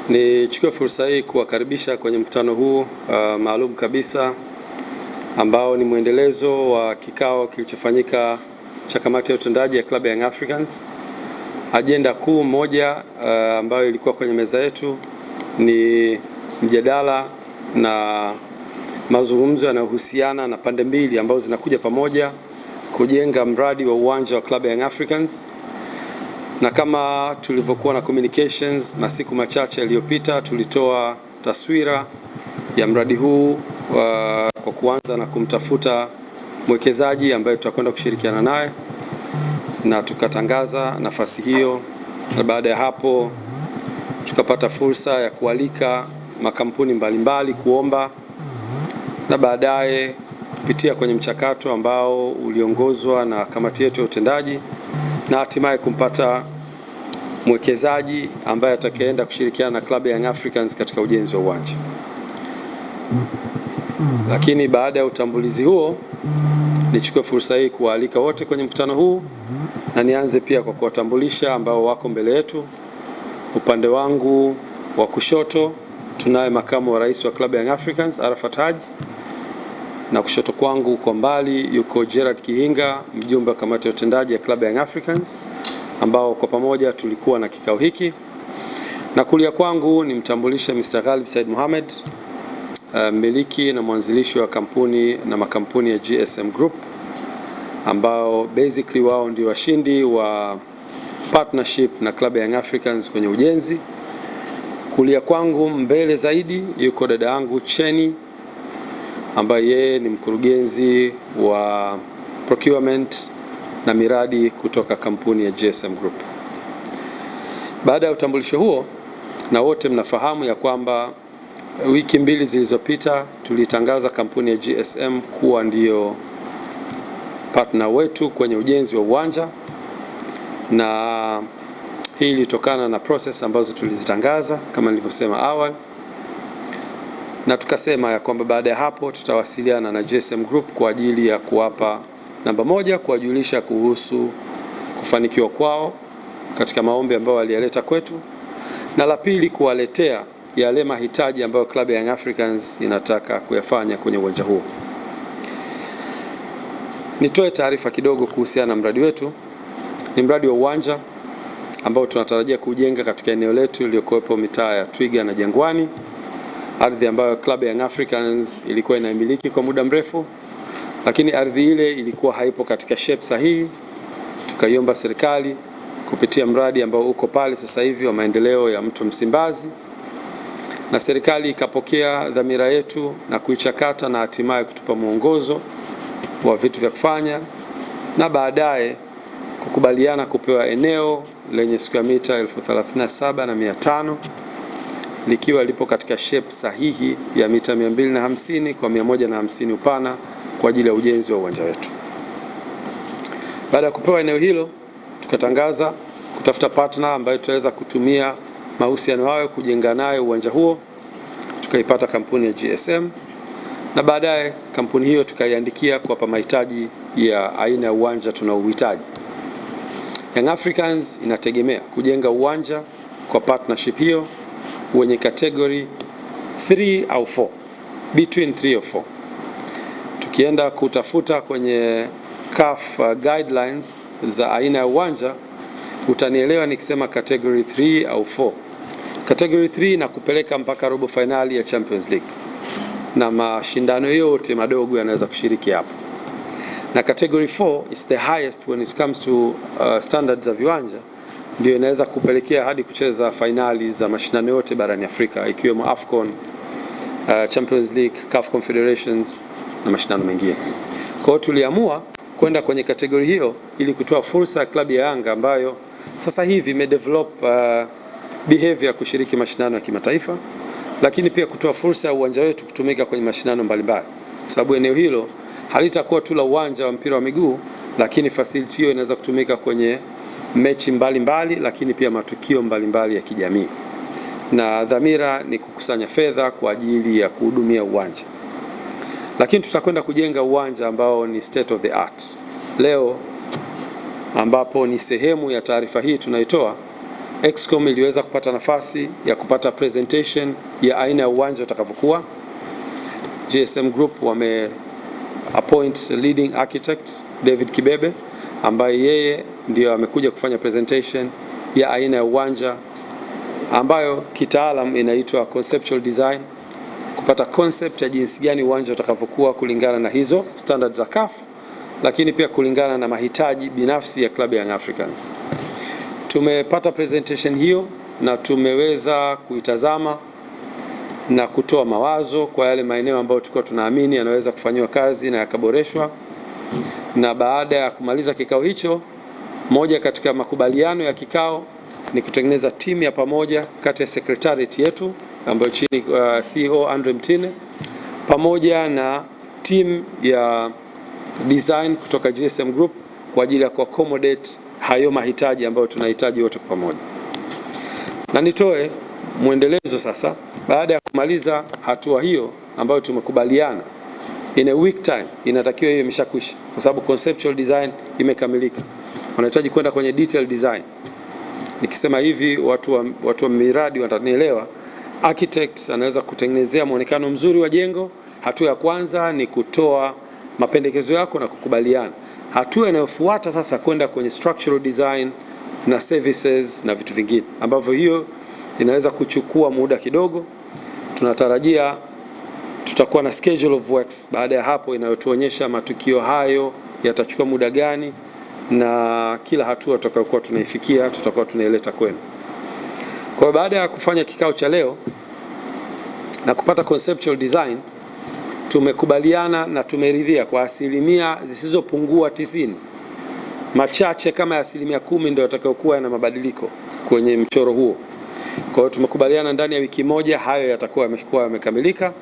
Nichukue fursa hii kuwakaribisha kwenye mkutano huu maalum kabisa ambao ni mwendelezo wa kikao kilichofanyika cha kamati ya utendaji ya klabu ya Young Africans. Ajenda kuu moja ambayo ilikuwa kwenye meza yetu ni mjadala na mazungumzo yanayohusiana na pande mbili ambazo zinakuja pamoja kujenga mradi wa uwanja wa klabu ya Young Africans. Na kama tulivyokuwa na communications masiku machache yaliyopita, tulitoa taswira ya mradi huu kwa kuanza na kumtafuta mwekezaji ambaye tutakwenda kushirikiana naye, na tukatangaza nafasi hiyo. Na baada ya hapo tukapata fursa ya kualika makampuni mbalimbali kuomba, na baadaye kupitia kwenye mchakato ambao uliongozwa na kamati yetu ya utendaji, na hatimaye kumpata mwekezaji ambaye atakayeenda kushirikiana na klabu ya Young Africans katika ujenzi wa uwanja. Lakini baada ya utambulizi huo, nichukue fursa hii kuwaalika wote kwenye mkutano huu, na nianze pia kwa kuwatambulisha ambao wako mbele yetu. Upande wangu wa kushoto tunaye makamu wa rais wa klabu ya Young Africans Arafat Haji, na kushoto kwangu kwa mbali yuko Gerard Kihinga, mjumbe wa kamati ya utendaji ya klabu ya Young Africans, ambao kwa pamoja tulikuwa na kikao hiki. Na kulia kwangu ni mtambulisha Mr. Ghalib Said Mohamed, mmiliki na mwanzilishi wa kampuni na makampuni ya GSM Group, ambao basically wao ndio washindi wa partnership na klabu ya Young Africans kwenye ujenzi. Kulia kwangu mbele zaidi yuko dada yangu Cheni, ambaye yeye ni mkurugenzi wa procurement na miradi kutoka kampuni ya GSM Group. Baada ya utambulisho huo, na wote mnafahamu ya kwamba wiki mbili zilizopita tulitangaza kampuni ya GSM kuwa ndiyo partner wetu kwenye ujenzi wa uwanja, na hii ilitokana na process ambazo tulizitangaza kama nilivyosema awali, na tukasema ya kwamba baada ya hapo tutawasiliana na GSM Group kwa ajili ya kuwapa namba moja, kuwajulisha kuhusu kufanikiwa kwao katika maombi ambayo waliyaleta kwetu, na la pili kuwaletea yale mahitaji ambayo klabu ya Young Africans inataka kuyafanya kwenye uwanja huo. Nitoe taarifa kidogo kuhusiana na mradi wetu. Ni mradi wa uwanja ambao tunatarajia kujenga katika eneo letu iliyokuwepo mitaa ya Twiga na Jangwani, ardhi ambayo klabu ya Young Africans ilikuwa inaimiliki kwa muda mrefu, lakini ardhi ile ilikuwa haipo katika shape sahihi. Tukaiomba serikali kupitia mradi ambao uko pale sasa hivi wa maendeleo ya Mto Msimbazi, na serikali ikapokea dhamira yetu na kuichakata na hatimaye kutupa mwongozo wa vitu vya kufanya, na baadaye kukubaliana kupewa eneo lenye square mita 37,500 likiwa lipo katika shape sahihi ya mita 250 kwa 150 upana kwa ajili ya ujenzi wa uwanja wetu. Baada ya kupewa eneo hilo, tukatangaza kutafuta partner ambayo tutaweza kutumia mahusiano hayo kujenga naye uwanja huo. Tukaipata kampuni ya GSM, na baadaye kampuni hiyo tukaiandikia kuwapa mahitaji ya aina ya uwanja tunaohitaji. Young Africans inategemea kujenga uwanja kwa partnership hiyo wenye category 3 au 4, between 3 or 4. Tukienda kutafuta kwenye CAF guidelines za aina ya uwanja, utanielewa nikisema category 3 au 4. Category 3 na kupeleka mpaka robo finali ya Champions League, na mashindano yote madogo yanaweza kushiriki hapo. Na category 4 is the highest when it comes to standards za viwanja, ndio inaweza kupelekea hadi kucheza finali za mashindano yote barani Afrika, ikiwemo AFCON, Champions League, CAF Confederations na mashindano mengine. Kwa hiyo tuliamua kwenda kwenye kategori hiyo ili kutoa fursa ya klabu ya Yanga ambayo sasa hivi imedevelop behavior kushiriki mashindano ya kimataifa, lakini pia kutoa fursa ya uwanja wetu kutumika kwenye mashindano mbalimbali, kwa sababu eneo hilo halitakuwa tu la uwanja wa mpira wa miguu, lakini facility hiyo inaweza kutumika kwenye mechi mbalimbali, lakini pia matukio mbalimbali ya kijamii. Na dhamira ni kukusanya fedha kwa ajili ya kuhudumia uwanja. Lakini tutakwenda kujenga uwanja ambao ni state of the art. Leo ambapo ni sehemu ya taarifa hii tunaitoa, Excom iliweza kupata nafasi ya kupata presentation ya aina ya uwanja utakavyokuwa. GSM Group wame appoint leading architect David Kibebe, ambaye yeye ndio amekuja kufanya presentation ya aina ya uwanja ambayo kitaalam inaitwa conceptual design, kupata concept ya jinsi gani uwanja utakavyokuwa kulingana na hizo standards za CAF, lakini pia kulingana na mahitaji binafsi ya klabu ya Young Africans. Tumepata presentation hiyo na tumeweza kuitazama na kutoa mawazo kwa yale maeneo ambayo tulikuwa tunaamini yanaweza kufanywa kazi na yakaboreshwa. Na baada ya kumaliza kikao hicho, moja katika makubaliano ya kikao ni kutengeneza timu ya pamoja kati ya secretariat yetu ambayo chini CEO Andre Mtine pamoja na timu ya design kutoka GSM Group kwa ajili ya kuaccommodate hayo mahitaji ambayo tunahitaji wote kwa pamoja. Na nitoe mwendelezo sasa, baada ya kumaliza hatua hiyo ambayo tumekubaliana, in a week time inatakiwa hiyo imeshakwisha, kwa sababu conceptual design imekamilika. Wanahitaji kwenda kwenye detail design. Nikisema hivi watu wa miradi watanielewa. Architects anaweza kutengenezea muonekano mzuri wa jengo. Hatua ya kwanza ni kutoa mapendekezo yako na kukubaliana. Hatua inayofuata sasa kwenda kwenye structural design na services na vitu vingine ambavyo hiyo inaweza kuchukua muda kidogo. Tunatarajia tutakuwa na schedule of works baada ya hapo inayotuonyesha matukio hayo yatachukua muda gani, na kila hatua tutakayokuwa tunaifikia tutakuwa tunaileta kwenu. Kwa baada ya kufanya kikao cha leo na kupata conceptual design, tumekubaliana na tumeridhia kwa asilimia zisizopungua 90, machache kama asilimia 10 ndio yatakayokuwa na mabadiliko kwenye mchoro huo. Kwa hiyo tumekubaliana ndani ya wiki moja hayo yatakuwa yamekamilika.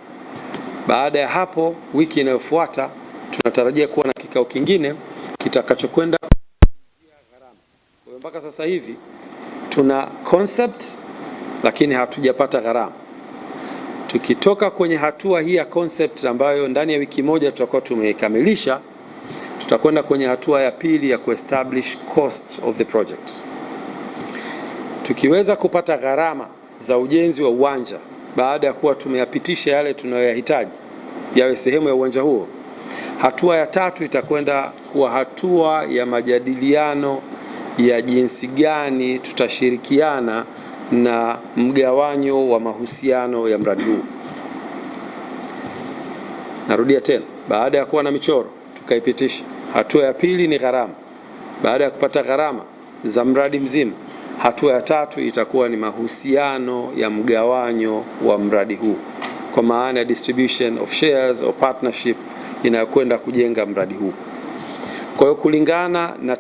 Baada ya hapo, wiki inayofuata tunatarajia kuwa na kikao kingine kitakachokwenda gharama. Kwa hiyo mpaka sasa hivi tuna concept lakini hatujapata gharama. Tukitoka kwenye hatua hii ya concept ambayo ndani ya wiki moja tutakuwa tumekamilisha, tutakwenda kwenye hatua ya pili ya kuestablish cost of the project. Tukiweza kupata gharama za ujenzi wa uwanja baada ya kuwa tumeyapitisha yale tunayoyahitaji yawe sehemu ya uwanja huo, hatua ya tatu itakwenda kuwa hatua ya majadiliano ya jinsi gani tutashirikiana na mgawanyo wa mahusiano ya mradi huu. Narudia tena, baada ya kuwa na michoro tukaipitisha, hatua ya pili ni gharama. Baada ya kupata gharama za mradi mzima, hatua ya tatu itakuwa ni mahusiano ya mgawanyo wa mradi huu, kwa maana ya distribution of shares or partnership inayokwenda kujenga mradi huu. Kwa hiyo kulingana na